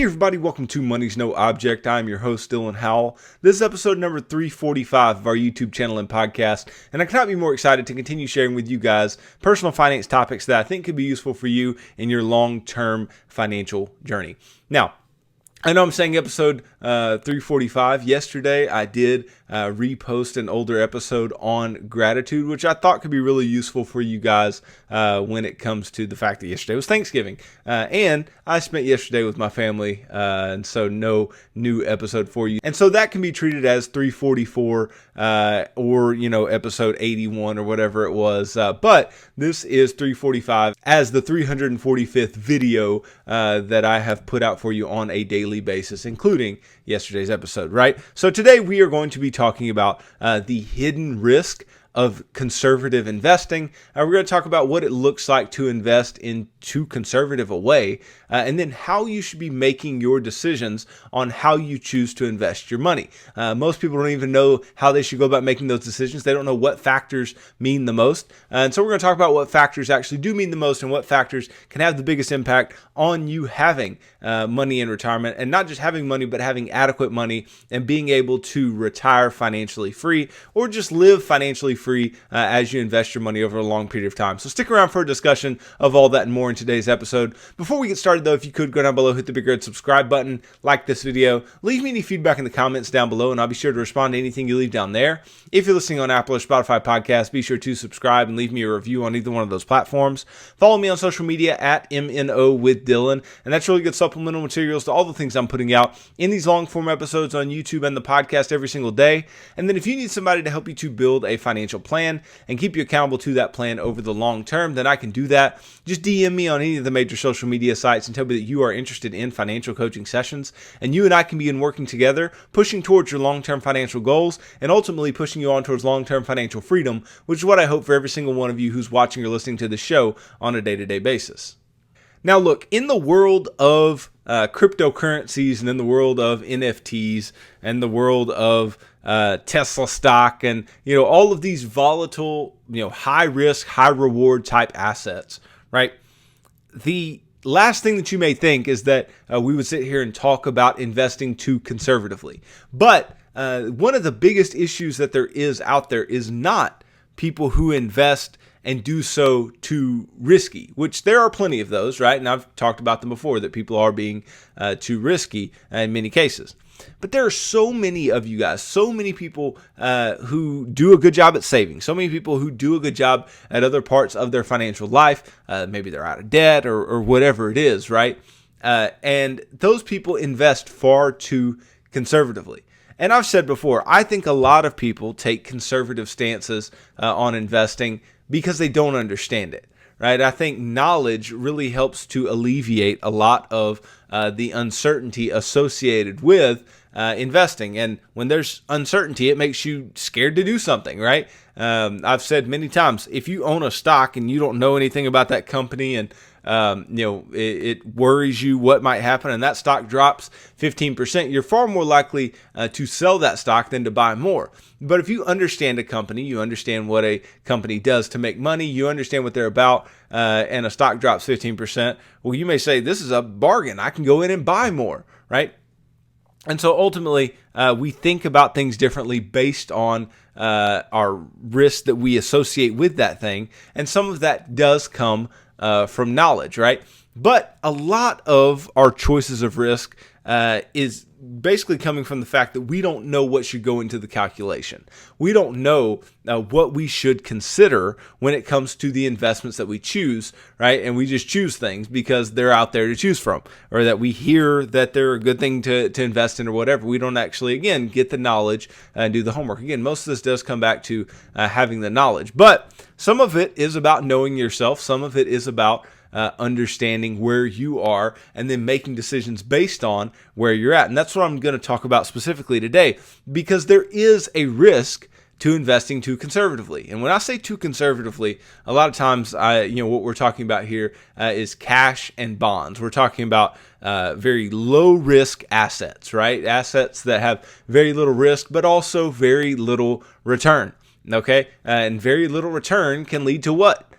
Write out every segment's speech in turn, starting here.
Hey everybody, welcome to Money's No Object. I'm your host, Dylan Howell. This is episode number 345 of our YouTube channel and podcast, and I cannot be more excited to continue sharing with you guys personal finance topics that I think could be useful for you in your long-term financial journey. Now, I know I'm saying episode 345. Yesterday, I did repost an older episode on gratitude, which I thought could be really useful for you guys when it comes to the fact that yesterday was Thanksgiving. And I spent yesterday with my family, and so no new episode for you. And so that can be treated as 344 or, episode 81 or whatever it was. But this is 345 as the 345th video that I have put out for you on a daily basis, including yesterday's episode, right? So today we are going to be talking about the hidden risk of conservative investing. We're going to talk about what it looks like to invest in too conservative a way, and then how you should be making your decisions on how you choose to invest your money. Most people don't even know how they should go about making those decisions. They don't know what factors mean the most. And so we're going to talk about what factors actually do mean the most and what factors can have the biggest impact on you having money in retirement, and not just having money, but having adequate money and being able to retire financially free or just live financially free as you invest your money over a long period of time. So stick around for a discussion of all that and more in today's episode. Before we get started though, if you could go down below, hit the big red subscribe button, like this video, leave me any feedback in the comments down below, and I'll be sure to respond to anything you leave down there. If you're listening on Apple or Spotify podcasts, be sure to subscribe and leave me a review on either one of those platforms. Follow me on social media at MNO with Dylan, and that's really good supplemental materials to all the things I'm putting out in these long form episodes on YouTube and the podcast every single day. And then if you need somebody to help you to build a financial plan and keep you accountable to that plan over the long term, then I can do that. Just DM me on any of the major social media sites and tell me that you are interested in financial coaching sessions, and you and I can begin working together, pushing towards your long-term financial goals and ultimately pushing you on towards long-term financial freedom, which is what I hope for every single one of you who's watching or listening to the show on a day-to-day basis. Now look, in the world of cryptocurrencies and in the world of NFTs and the world of Tesla stock and, all of these volatile, high risk, high reward type assets, right? The last thing that you may think is that we would sit here and talk about investing too conservatively. But one of the biggest issues that there is out there is not people who invest and do so too risky, which there are plenty of those, right? And I've talked about them before, that people are being too risky in many cases. But there are so many of you guys, so many people who do a good job at saving, so many people who do a good job at other parts of their financial life. Maybe they're out of debt or whatever it is, right? And those people invest far too conservatively. And I've said before, I think a lot of people take conservative stances on investing because they don't understand it, right? I think knowledge really helps to alleviate a lot of the uncertainty associated with investing. And when there's uncertainty, it makes you scared to do something, right? I've said many times, if you own a stock and you don't know anything about that company and it worries you what might happen and that stock drops 15%, you're far more likely to sell that stock than to buy more. But if you understand a company, you understand what a company does to make money, you understand what they're about, and a stock drops 15%, well, you may say, this is a bargain. I can go in and buy more, right? And so ultimately, we think about things differently based on our risk that we associate with that thing. And some of that does come from knowledge, right? But a lot of our choices of risk is basically coming from the fact that we don't know what should go into the calculation. We don't know what we should consider when it comes to the investments that we choose, right? And we just choose things because they're out there to choose from, or that we hear that they're a good thing to invest in or whatever. We don't actually, again, get the knowledge and do the homework. Again, most of this does come back to having the knowledge, but some of it is about knowing yourself. Some of it is about understanding where you are and then making decisions based on where you're at. And that's what I'm going to talk about specifically today, because there is a risk to investing too conservatively. And when I say too conservatively, a lot of times, what we're talking about here is cash and bonds. We're talking about very low risk assets, right? Assets that have very little risk, but also very little return. Okay. And very little return can lead to what?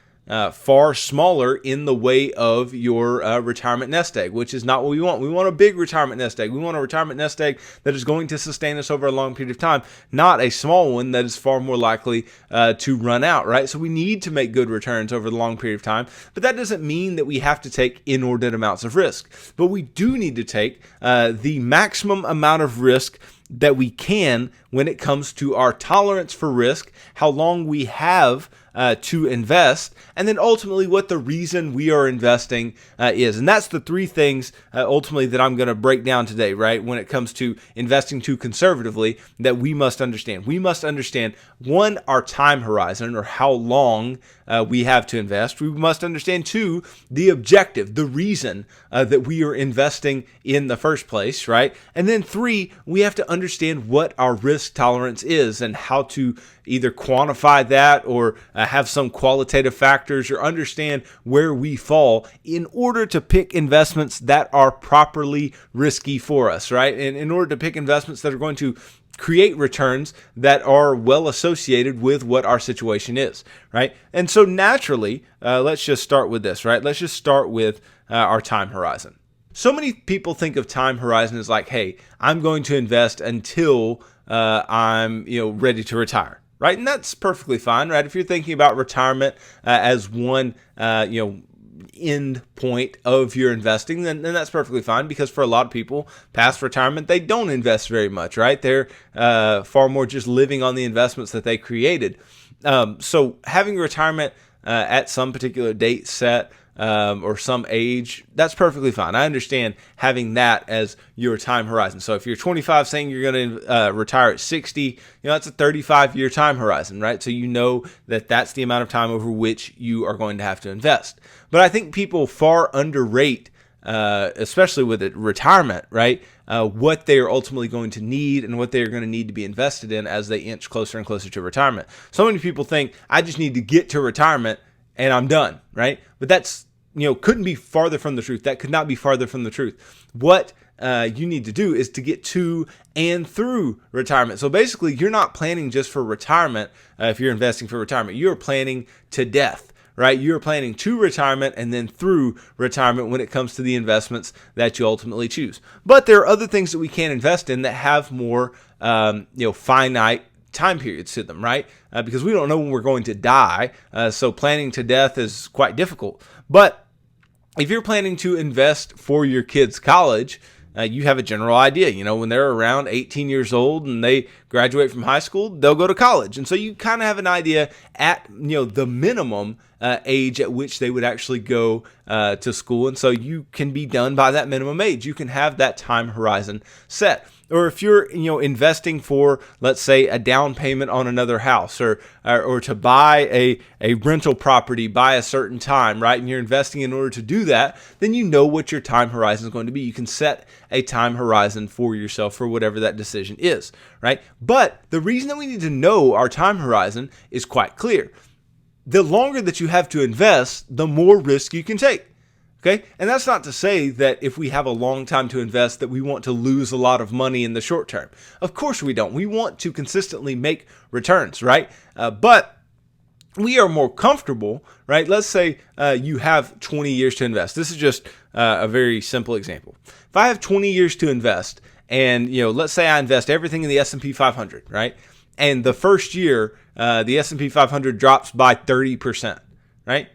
far smaller in the way of your retirement nest egg, which is not what we want. We want a big retirement nest egg. We want a retirement nest egg that is going to sustain us over a long period of time, not a small one that is far more likely to run out, right? So we need to make good returns over the long period of time, but that doesn't mean that we have to take inordinate amounts of risk. But we do need to take the maximum amount of risk that we can when it comes to our tolerance for risk, how long we have to invest, and then ultimately what the reason we are investing is. And that's the three things ultimately that I'm going to break down today, right? When it comes to investing too conservatively, that we must understand. We must understand, one, our time horizon, or how long we have to invest. We must understand, two, the objective, the reason that we are investing in the first place, right? And then three, we have to understand what our risk tolerance is and how to either quantify that or have some qualitative factors or understand where we fall in order to pick investments that are properly risky for us, right? And in order to pick investments that are going to create returns that are well associated with what our situation is, right? And so naturally, let's just start with this, right? Let's just start with our time horizon. So many people think of time horizon as like, hey, I'm going to invest until I'm ready to retire. Right, and that's perfectly fine, right? If you're thinking about retirement as one, end point of your investing, then that's perfectly fine, because for a lot of people, past retirement, they don't invest very much, right? They're far more just living on the investments that they created. So having retirement at some particular date set or some age, that's perfectly fine. I understand having that as your time horizon. So if you're 25 saying you're going to retire at 60, that's a 35-year time horizon, right? So you know that that's the amount of time over which you are going to have to invest. But I think people far underrate, especially with retirement, right? What they are ultimately going to need and what they are going to need to be invested in as they inch closer and closer to retirement. So many people think, I just need to get to retirement and I'm done, right? But that's, couldn't be farther from the truth. That could not be farther from the truth. What you need to do is to get to and through retirement. So basically, you're not planning just for retirement if you're investing for retirement. You're planning to death, right? You're planning to retirement and then through retirement when it comes to the investments that you ultimately choose. But there are other things that we can invest in that have more, finite time periods to them, right? Because we don't know when we're going to die. So planning to death is quite difficult. But if you're planning to invest for your kids' college, you have a general idea. When they're around 18 years old and they graduate from high school, they'll go to college. And so you kind of have an idea at, the minimum age at which they would actually go to school. And so you can be done by that minimum age. You can have that time horizon set. Or if you're, investing for, let's say, a down payment on another house or to buy a rental property by a certain time, right? And you're investing in order to do that, then you know what your time horizon is going to be. You can set a time horizon for yourself for whatever that decision is, right? But the reason that we need to know our time horizon is quite clear. The longer that you have to invest, the more risk you can take. Okay, and that's not to say that if we have a long time to invest that we want to lose a lot of money in the short term. Of course we don't. We want to consistently make returns, right? But we are more comfortable, right? Let's say you have 20 years to invest. This is just a very simple example. If I have 20 years to invest and, let's say I invest everything in the S&P 500, right? And the first year, the S&P 500 drops by 30%, right?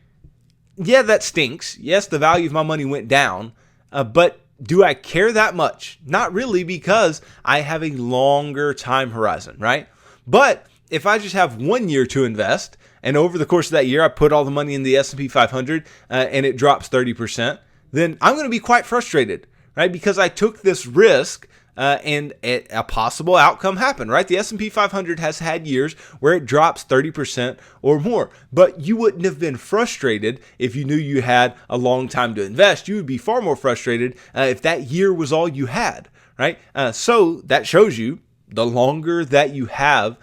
Yeah, that stinks. Yes, the value of my money went down, but do I care that much? Not really, because I have a longer time horizon, right? But if I just have 1 year to invest, and over the course of that year, I put all the money in the S&P 500 and it drops 30%, then I'm going to be quite frustrated, right? Because I took this risk and a possible outcome happened, right? The S&P 500 has had years where it drops 30% or more, but you wouldn't have been frustrated if you knew you had a long time to invest. You would be far more frustrated if that year was all you had, right? So that shows you the longer that you have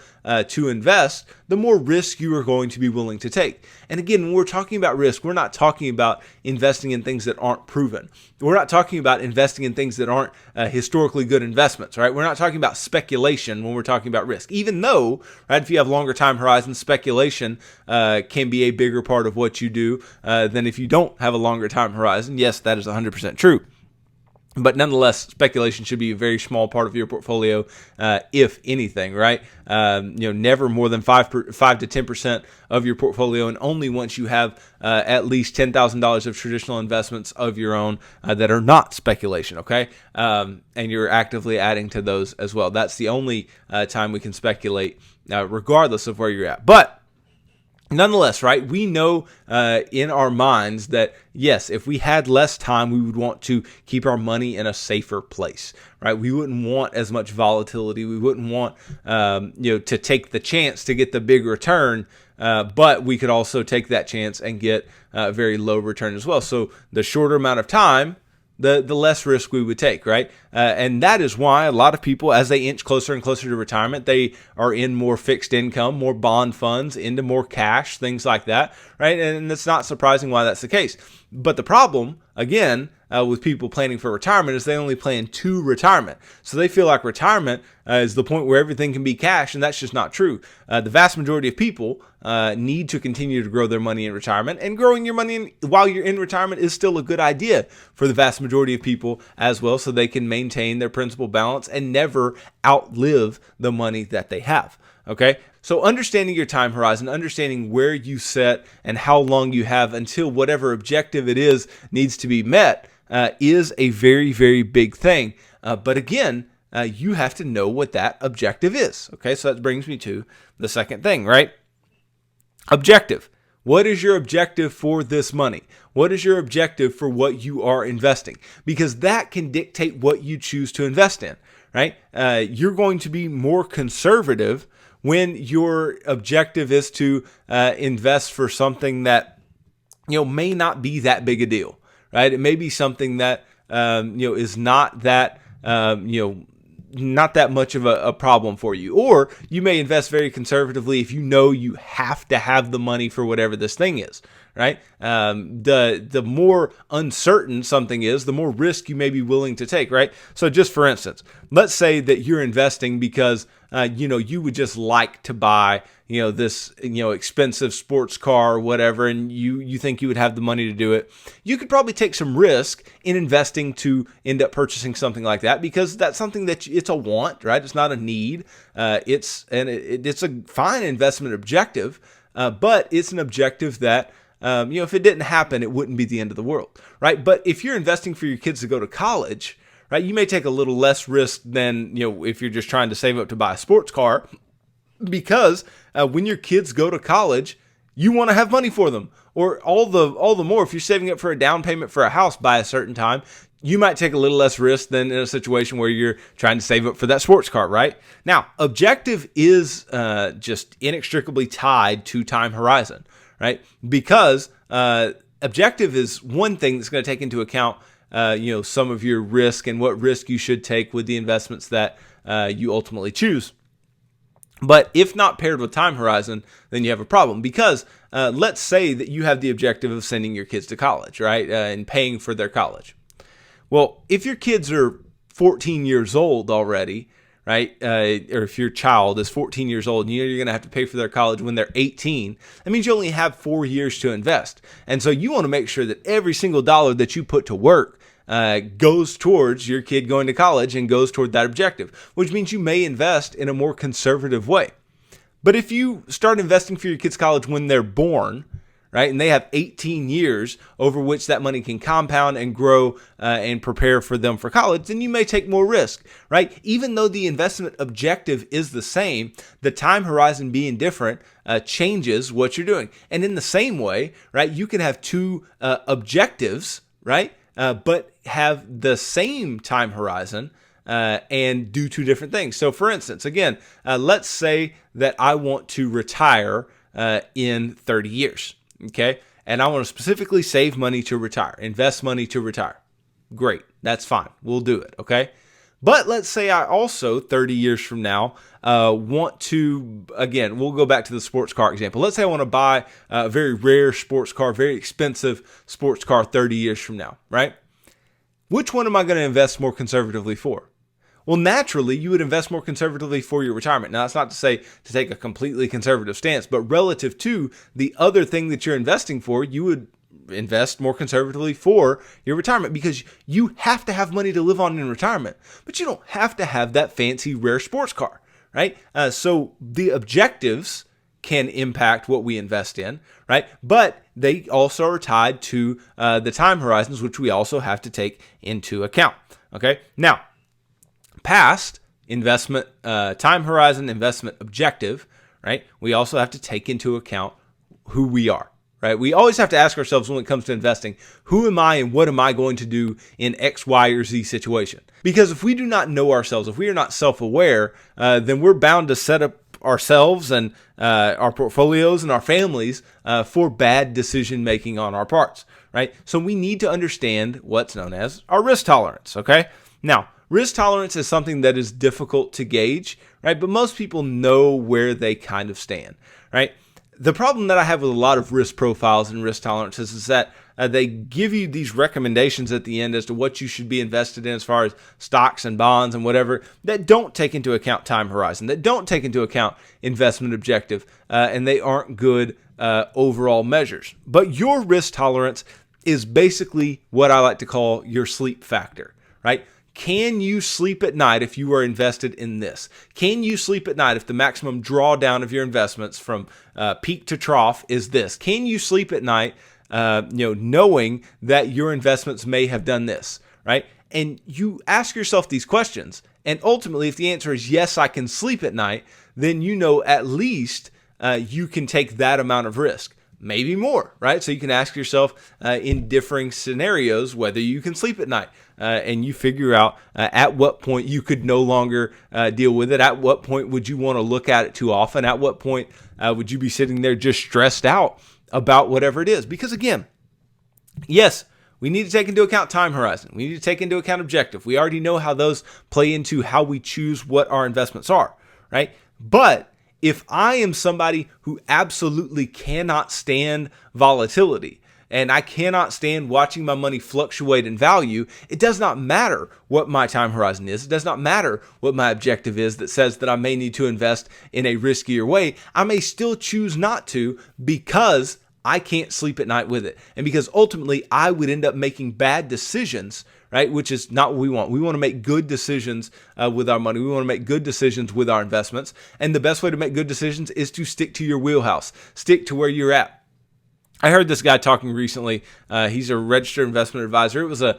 to invest, the more risk you are going to be willing to take. And again, when we're talking about risk, we're not talking about investing in things that aren't proven. We're not talking about investing in things that aren't historically good investments, right? We're not talking about speculation when we're talking about risk. Even though, right, if you have longer time horizons, speculation can be a bigger part of what you do than if you don't have a longer time horizon. Yes, that is 100% true. But nonetheless, speculation should be a very small part of your portfolio, if anything, right? Never more than 5 to 10% of your portfolio, and only once you have at least $10,000 of traditional investments of your own that are not speculation, okay? And you're actively adding to those as well. That's the only time we can speculate, regardless of where you're at. But nonetheless, right, we know in our minds that, yes, if we had less time, we would want to keep our money in a safer place, right? We wouldn't want as much volatility. We wouldn't want, to take the chance to get the big return, but we could also take that chance and get a very low return as well. So the shorter amount of time, the less risk we would take, right? And that is why a lot of people, as they inch closer and closer to retirement, they are in more fixed income, more bond funds, into more cash, things like that, right? And it's not surprising why that's the case. But the problem, again, with people planning for retirement is they only plan to retirement. So they feel like retirement is the point where everything can be cash, and that's just not true. The vast majority of people need to continue to grow their money in retirement, and growing your money while you're in retirement is still a good idea for the vast majority of people as well, so they can maintain their principal balance and never outlive the money that they have. Okay, so understanding your time horizon, understanding where you set and how long you have until whatever objective it is needs to be met is a very, very big thing. But again, you have to know what that objective is. Okay, so that brings me to the second thing, right? Objective. What is your objective for this money? What is your objective for what you are investing? Because that can dictate what you choose to invest in, right? You're going to be more conservative when your objective is to invest for something that, may not be that big a deal, right? It may be something that, is not that, not that much of a problem for you. Or you may invest very conservatively if you know you have to have the money for whatever this thing is, right? The more uncertain something is, the more risk you may be willing to take, right? So just for instance, let's say that you're investing because, you would just like to buy, this, expensive sports car or whatever, and you think you would have the money to do it. You could probably take some risk in investing to end up purchasing something like that, because that's something that it's a want, right? It's not a need. It's a fine investment objective, but it's an objective that, if it didn't happen, it wouldn't be the end of the world, right? But if you're investing for your kids to go to college, right, you may take a little less risk than, if you're just trying to save up to buy a sports car, because when your kids go to college, you want to have money for them. Or all the more, if you're saving up for a down payment for a house by a certain time, you might take a little less risk than in a situation where you're trying to save up for that sports car, right? Now, objective is just inextricably tied to time horizon, right? Because objective is one thing that's going to take into account, some of your risk and what risk you should take with the investments that you ultimately choose. But if not paired with time horizon, then you have a problem, because let's say that you have the objective of sending your kids to college, right, and paying for their college. Well, if your kids are 14 years old already, right, or if your child is 14 years old and you're going to have to pay for their college when they're 18, that means you only have 4 years to invest. And so you want to make sure that every single dollar that you put to work goes towards your kid going to college and goes toward that objective, which means you may invest in a more conservative way. But if you start investing for your kids' college when they're born, right, and they have 18 years over which that money can compound and grow and prepare for them for college, then you may take more risk, right? Even though the investment objective is the same, the time horizon being different changes what you're doing. And in the same way, right, you can have two objectives, right, but have the same time horizon and do two different things. So for instance, again, let's say that I want to retire in 30 years. Okay. And I want to specifically save money to retire, invest money to retire. Great. That's fine. We'll do it. Okay. But let's say I also, 30 years from now, want to, again, we'll go back to the sports car example. Let's say I want to buy a very rare sports car, very expensive sports car 30 years from now, right? Which one am I going to invest more conservatively for? Well, naturally, you would invest more conservatively for your retirement. Now, that's not to say to take a completely conservative stance, but relative to the other thing that you're investing for, you would invest more conservatively for your retirement because you have to have money to live on in retirement, but you don't have to have that fancy, rare sports car, right? So the objectives can impact what we invest in, right? But they also are tied to the time horizons, which we also have to take into account, okay? Now, past investment time horizon, investment objective, right? We also have to take into account who we are, right? We always have to ask ourselves when it comes to investing, who am I and what am I going to do in X, Y, or Z situation? Because if we do not know ourselves, if we are not self-aware, then we're bound to set up ourselves and our portfolios and our families for bad decision making on our parts, right? So we need to understand what's known as our risk tolerance, okay? Now, risk tolerance is something that is difficult to gauge, right? But most people know where they kind of stand, right? The problem that I have with a lot of risk profiles and risk tolerances is that they give you these recommendations at the end as to what you should be invested in as far as stocks and bonds and whatever that don't take into account time horizon, that don't take into account investment objective, and they aren't good overall measures. But your risk tolerance is basically what I like to call your sleep factor, right? Can you sleep at night if you are invested in this? Can you sleep at night if the maximum drawdown of your investments from peak to trough is this? Can you sleep at night, knowing that your investments may have done this, right? And you ask yourself these questions, and ultimately, if the answer is yes, I can sleep at night, then you know at least you can take that amount of risk. Maybe more, right? So you can ask yourself in differing scenarios whether you can sleep at night, and you figure out at what point you could no longer deal with it. At what point would you want to look at it too often? At what point would you be sitting there just stressed out about whatever it is? Because again, yes, we need to take into account time horizon. We need to take into account objective. We already know how those play into how we choose what our investments are, right? But if I am somebody who absolutely cannot stand volatility and I cannot stand watching my money fluctuate in value, it does not matter what my time horizon is. It does not matter what my objective is that says that I may need to invest in a riskier way. I may still choose not to because I can't sleep at night with it. And because ultimately I would end up making bad decisions, right? Which is not what we want. We want to make good decisions with our money. We want to make good decisions with our investments. And the best way to make good decisions is to stick to your wheelhouse, stick to where you're at. I heard this guy talking recently. He's a registered investment advisor. It was a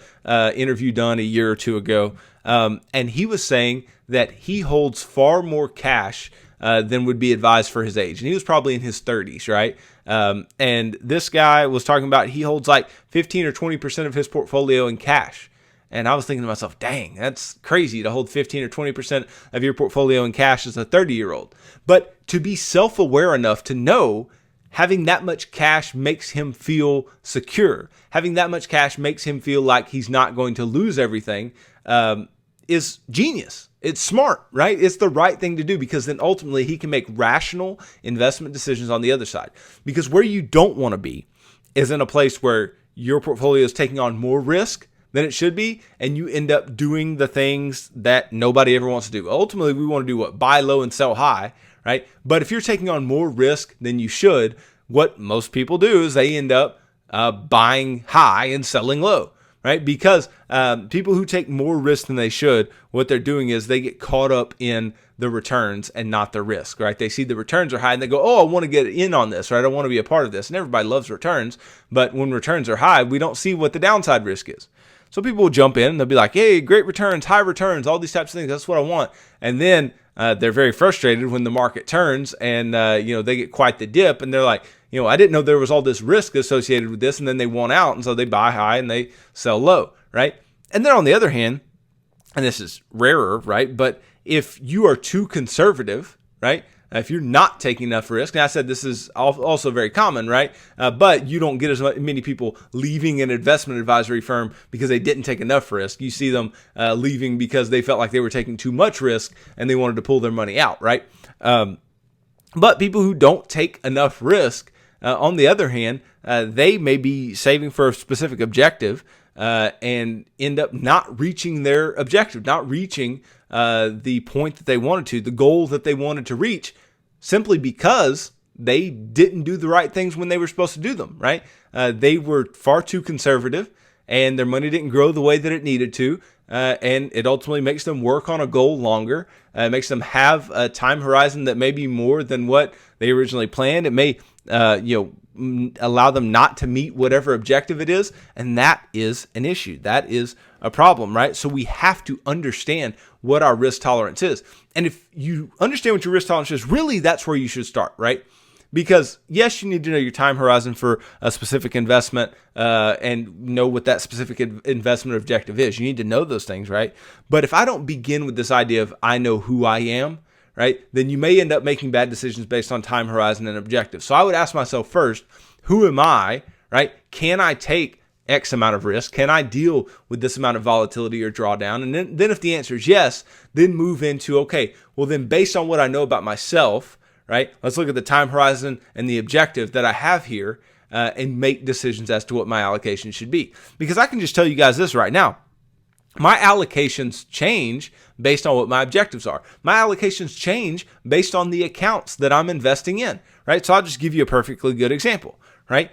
interview done a year or two ago. And he was saying that he holds far more cash than would be advised for his age. And he was probably in his 30s, right? And this guy was talking about he holds like 15 or 20% of his portfolio in cash. And I was thinking to myself, dang, that's crazy to hold 15 or 20% of your portfolio in cash as a 30-year-old. But to be self-aware enough to know having that much cash makes him feel secure. Having that much cash makes him feel like he's not going to lose everything is genius. It's smart, right? It's the right thing to do because then ultimately he can make rational investment decisions on the other side. Because where you don't want to be is in a place where your portfolio is taking on more risk than it should be, and you end up doing the things that nobody ever wants to do. Ultimately, we want to do what? Buy low and sell high, right? But if you're taking on more risk than you should, what most people do is they end up buying high and selling low, right? Because people who take more risk than they should, what they're doing is they get caught up in the returns and not the risk, right? They see the returns are high and they go, oh, I want to get in on this, right? I want to be a part of this. And everybody loves returns, but when returns are high, we don't see what the downside risk is. So people will jump in and they'll be like, hey, great returns, high returns, all these types of things. That's what I want. And then they're very frustrated when the market turns and, they get quite the dip and they're like, I didn't know there was all this risk associated with this. And then they want out. And so they buy high and they sell low, right? And then on the other hand, and this is rarer, right? But if you are too conservative, right? If you're not taking enough risk, and I said this is also very common, right? But you don't get as many people leaving an investment advisory firm because they didn't take enough risk. You see them leaving because they felt like they were taking too much risk and they wanted to pull their money out, right? But people who don't take enough risk, on the other hand, they may be saving for a specific objective and end up not reaching their objective, not reaching the point that they wanted to, the goal that they wanted to reach, simply because they didn't do the right things when they were supposed to do them, right? They were far too conservative and their money didn't grow the way that it needed to. And it ultimately makes them work on a goal longer. It makes them have a time horizon that may be more than what they originally planned. It may, allow them not to meet whatever objective it is. And that is an issue. That is a problem, right? So we have to understand what our risk tolerance is. And if you understand what your risk tolerance is, really that's where you should start, right? Because yes, you need to know your time horizon for a specific investment and know what that specific investment objective is. You need to know those things, right? But if I don't begin with this idea of I know who I am, right, then you may end up making bad decisions based on time horizon and objective. So I would ask myself first, who am I, right? Can I take X amount of risk? Can I deal with this amount of volatility or drawdown? And then if the answer is yes, then move into, okay, well then based on what I know about myself, right, let's look at the time horizon and the objective that I have here and make decisions as to what my allocation should be. Because I can just tell you guys this right now. My allocations change based on what my objectives are. My allocations change based on the accounts that I'm investing in, right? So I'll just give you a perfectly good example, right?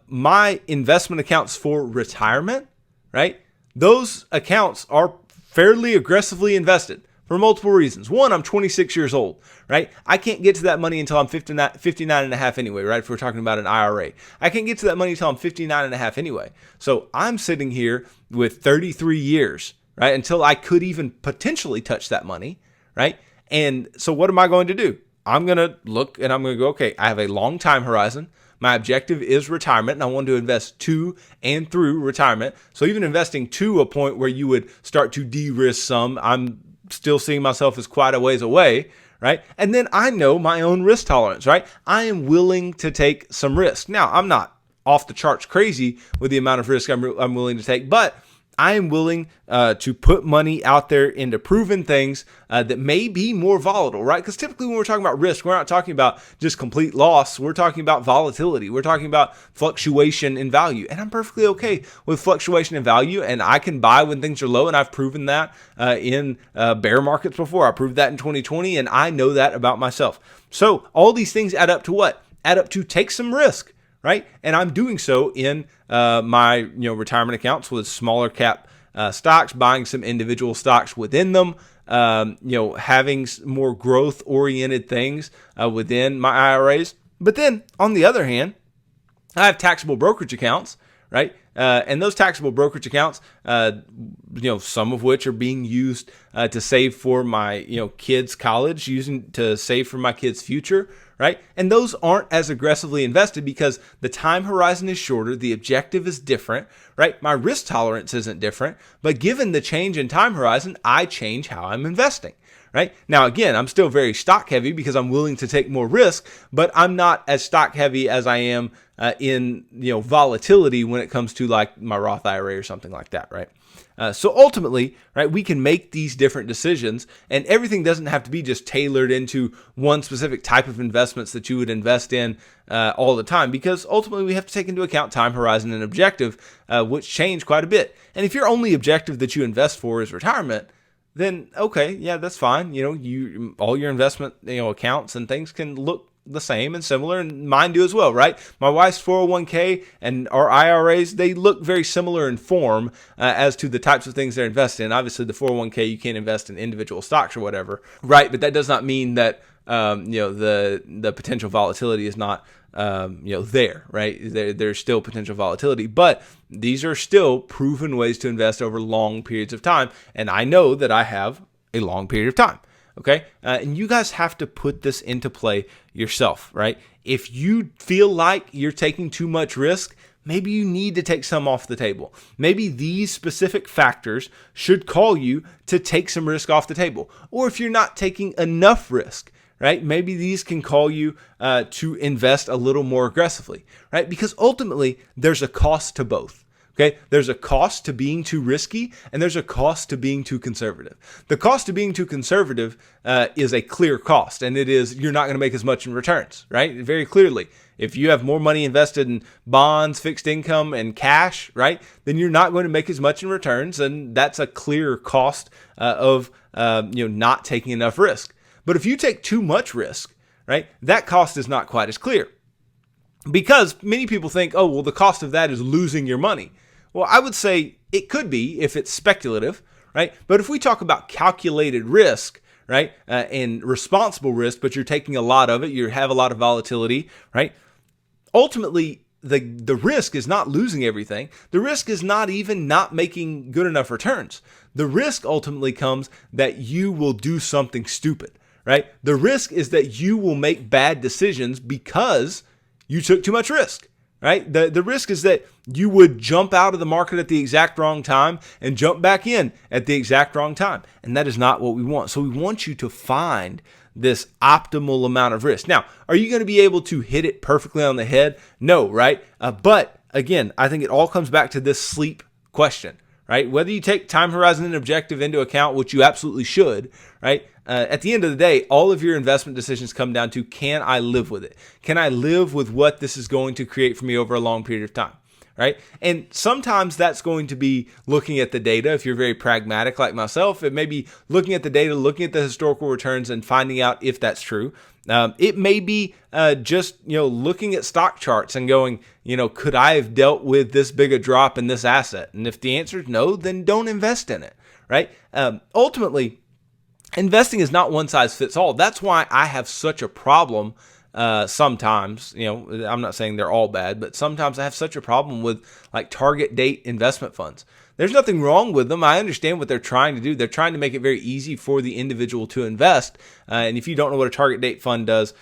My investment accounts for retirement, right? Those accounts are fairly aggressively invested for multiple reasons. One, I'm 26 years old, right? I can't get to that money until I'm 59 and a half anyway, right? If we're talking about an IRA. I can't get to that money until I'm 59 and a half anyway. So I'm sitting here with 33 years, right? Until I could even potentially touch that money, right? And so what am I going to do? I'm going to look and I'm going to go, okay, I have a long time horizon. My objective is retirement, and I want to invest to and through retirement. So even investing to a point where you would start to de-risk some, I'm still seeing myself as quite a ways away, right? And then I know my own risk tolerance, right? I am willing to take some risk. Now, I'm not off the charts crazy with the amount of risk I'm willing to take, but I am willing to put money out there into proven things that may be more volatile, right? Because typically when we're talking about risk, we're not talking about just complete loss. We're talking about volatility. We're talking about fluctuation in value. And I'm perfectly okay with fluctuation in value. And I can buy when things are low. And I've proven that in bear markets before. I proved that in 2020. And I know that about myself. So all these things add up to what? Add up to take some risk. Right, and I'm doing so in my retirement accounts with smaller cap stocks, buying some individual stocks within them, having more growth oriented things within my IRAs. But then on the other hand, I have taxable brokerage accounts, right? And those taxable brokerage accounts, some of which are being used to save for my kids' college, using to save for my kids' future. Right? And those aren't as aggressively invested because the time horizon is shorter, the objective is different, right? My risk tolerance isn't different, but given the change in time horizon, I change how I'm investing, right? Now, again, I'm still very stock heavy because I'm willing to take more risk, but I'm not as stock heavy as I am in volatility when it comes to like my Roth IRA or something like that, right? So ultimately, right, we can make these different decisions, and everything doesn't have to be just tailored into one specific type of investments that you would invest in all the time, because ultimately we have to take into account time horizon and objective, which change quite a bit. And if your only objective that you invest for is retirement, then okay, yeah, that's fine. All your investment accounts and things can look the same and similar, and mine do as well, right? My wife's 401k and our IRAs, they look very similar in form as to the types of things they're invested in. Obviously, the 401k, you can't invest in individual stocks or whatever, right? But that does not mean that the potential volatility is not there, right? There's still potential volatility, but these are still proven ways to invest over long periods of time, and I know that I have a long period of time. Okay. And you guys have to put this into play yourself, right? If you feel like you're taking too much risk, maybe you need to take some off the table. Maybe these specific factors should call you to take some risk off the table. Or if you're not taking enough risk, right? Maybe these can call you to invest a little more aggressively, right? Because ultimately, there's a cost to both. Okay, there's a cost to being too risky, and there's a cost to being too conservative. The cost to being too conservative is a clear cost, and it is you're not going to make as much in returns, right? Very clearly. If you have more money invested in bonds, fixed income, and cash, right, then you're not going to make as much in returns, and that's a clear cost of not taking enough risk. But if you take too much risk, right, that cost is not quite as clear. Because many people think, oh, well, the cost of that is losing your money. Well, I would say it could be if it's speculative, right? But if we talk about calculated risk, right, and responsible risk, but you're taking a lot of it, you have a lot of volatility, right? Ultimately, the risk is not losing everything. The risk is not even not making good enough returns. The risk ultimately comes that you will do something stupid, right? The risk is that you will make bad decisions because you took too much risk, right? The risk is that you would jump out of the market at the exact wrong time and jump back in at the exact wrong time. And that is not what we want. So we want you to find this optimal amount of risk. Now, are you going to be able to hit it perfectly on the head? No, right? But again, I think it all comes back to this sleep question, right? Whether you take time horizon and objective into account, which you absolutely should, right? At the end of the day, all of your investment decisions come down to, can I live with it? Can I live with what this is going to create for me over a long period of time? Right? And sometimes that's going to be looking at the data. If you're very pragmatic like myself, it may be looking at the data, looking at the historical returns and finding out if that's true. It may be just, looking at stock charts and going, could I have dealt with this big a drop in this asset? And if the answer is no, then don't invest in it, right? Ultimately, investing is not one size fits all. That's why I have such a problem sometimes. I'm not saying they're all bad, but sometimes I have such a problem with like target date investment funds. There's nothing wrong with them. I understand what they're trying to do. They're trying to make it very easy for the individual to invest. And if you don't know what a target date fund does,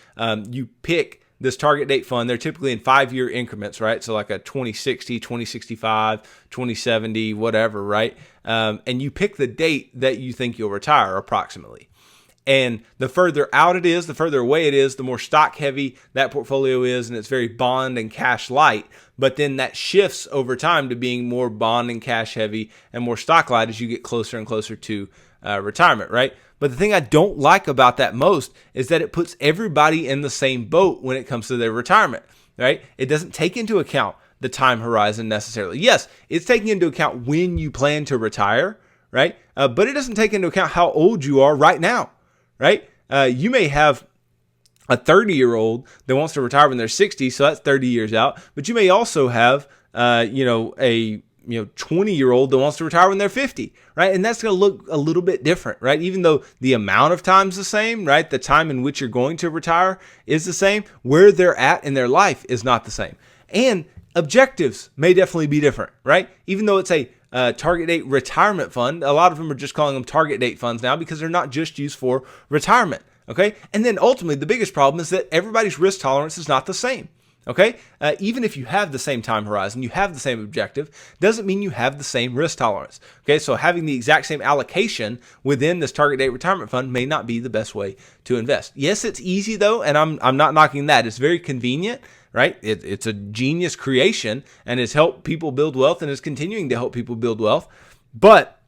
you pick this target date fund. They're typically in 5-year increments, right? So like a 2060, 2065, 2070, whatever, right? And you pick the date that you think you'll retire approximately. And the further out it is, the further away it is, the more stock heavy that portfolio is, and it's very bond and cash light. But then that shifts over time to being more bond and cash heavy and more stock light as you get closer and closer to retirement, right? But the thing I don't like about that most is that it puts everybody in the same boat when it comes to their retirement, right? It doesn't take into account the time horizon necessarily. Yes, it's taking into account when you plan to retire, right? But it doesn't take into account how old you are right now. Right? You may have a 30-year-old that wants to retire when they're 60, so that's 30 years out. But you may also have, a 20-year-old that wants to retire when they're 50, right? And that's going to look a little bit different, right? Even though the amount of time is the same, right? The time in which you're going to retire is the same. Where they're at in their life is not the same. And objectives may definitely be different, right? Even though it's a target date retirement fund, a lot of them are just calling them target date funds now because they're not just used for retirement, okay? And then ultimately, the biggest problem is that everybody's risk tolerance is not the same, okay? Even if you have the same time horizon, you have the same objective, doesn't mean you have the same risk tolerance, okay? So having the exact same allocation within this target date retirement fund may not be the best way to invest. Yes, it's easy though, and I'm not knocking that. It's very convenient, right? It's a genius creation and has helped people build wealth and is continuing to help people build wealth. But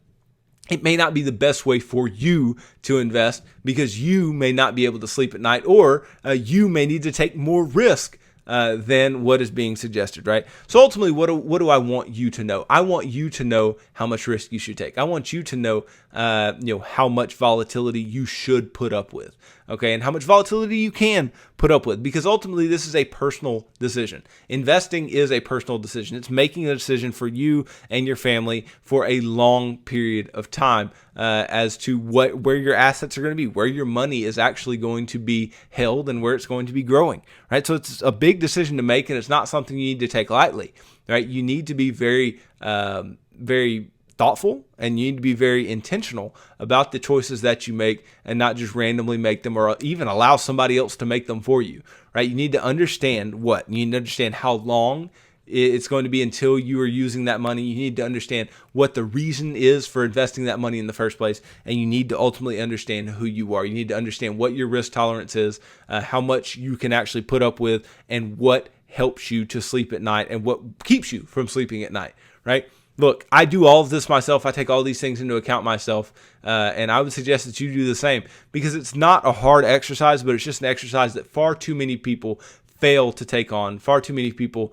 it may not be the best way for you to invest because you may not be able to sleep at night, or you may need to take more risk than what is being suggested, right? So ultimately, what do I want you to know? I want you to know how much risk you should take. I want you to know, how much volatility you should put up with, okay, and how much volatility you can put up with, because ultimately this is a personal decision. Investing is a personal decision. It's making a decision for you and your family for a long period of time as to where your assets are going to be, where your money is actually going to be held, and where it's going to be growing, right? So it's a big decision to make, and it's not something you need to take lightly, right? You need to be very, very thoughtful, and you need to be very intentional about the choices that you make and not just randomly make them or even allow somebody else to make them for you, right? You need to understand you need to understand how long it's going to be until you are using that money. You need to understand what the reason is for investing that money in the first place, and you need to ultimately understand who you are. You need to understand what your risk tolerance is, how much you can actually put up with, and what helps you to sleep at night and what keeps you from sleeping at night, right? Look, I do all of this myself. I take all these things into account myself, and I would suggest that you do the same, because it's not a hard exercise, but it's just an exercise that far too many people fail to take on. Far too many people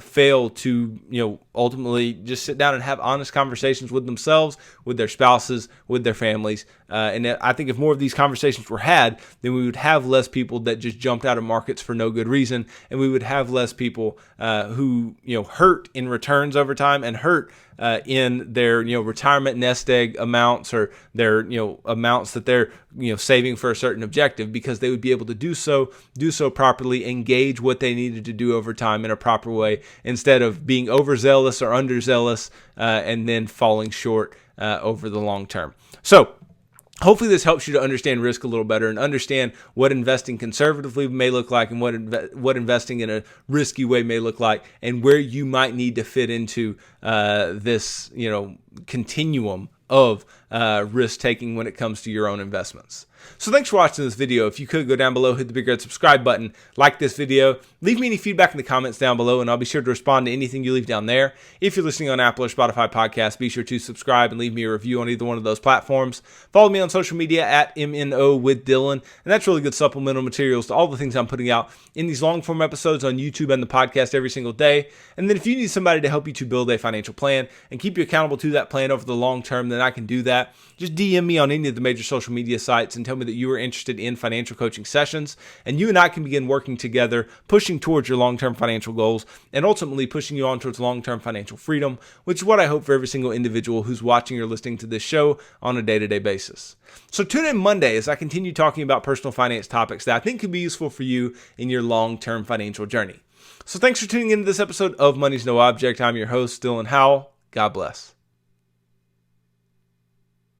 fail to, ultimately just sit down and have honest conversations with themselves, with their spouses, with their families. And I think if more of these conversations were had, then we would have less people that just jumped out of markets for no good reason, and we would have less people who hurt in returns over time and hurt in their retirement nest egg amounts, or their amounts that they're saving for a certain objective, because they would be able to do so properly, engage what they needed to do over time in a proper way, instead of being overzealous or underzealous and then falling short over the long term. So hopefully this helps you to understand risk a little better and understand what investing conservatively may look like, and what investing in a risky way may look like, and where you might need to fit into this continuum of risk taking when it comes to your own investments. So thanks for watching this video. If you could go down below, hit the big red subscribe button, like this video, leave me any feedback in the comments down below, and I'll be sure to respond to anything you leave down there. If you're listening on Apple or Spotify podcasts, be sure to subscribe and leave me a review on either one of those platforms. Follow me on social media at MNO with Dylan, and that's really good supplemental materials to all the things I'm putting out in these long form episodes on YouTube and the podcast every single day. And then if you need somebody to help you to build a financial plan and keep you accountable to that plan over the long term, then I can do that. Just DM me on any of the major social media sites and tell me that you are interested in financial coaching sessions, and you and I can begin working together, pushing towards your long-term financial goals, and ultimately pushing you on towards long-term financial freedom, which is what I hope for every single individual who's watching or listening to this show on a day-to-day basis. So tune in Monday as I continue talking about personal finance topics that I think could be useful for you in your long-term financial journey. So thanks for tuning into this episode of Money's No Object. I'm your host, Dylan Howell. God bless.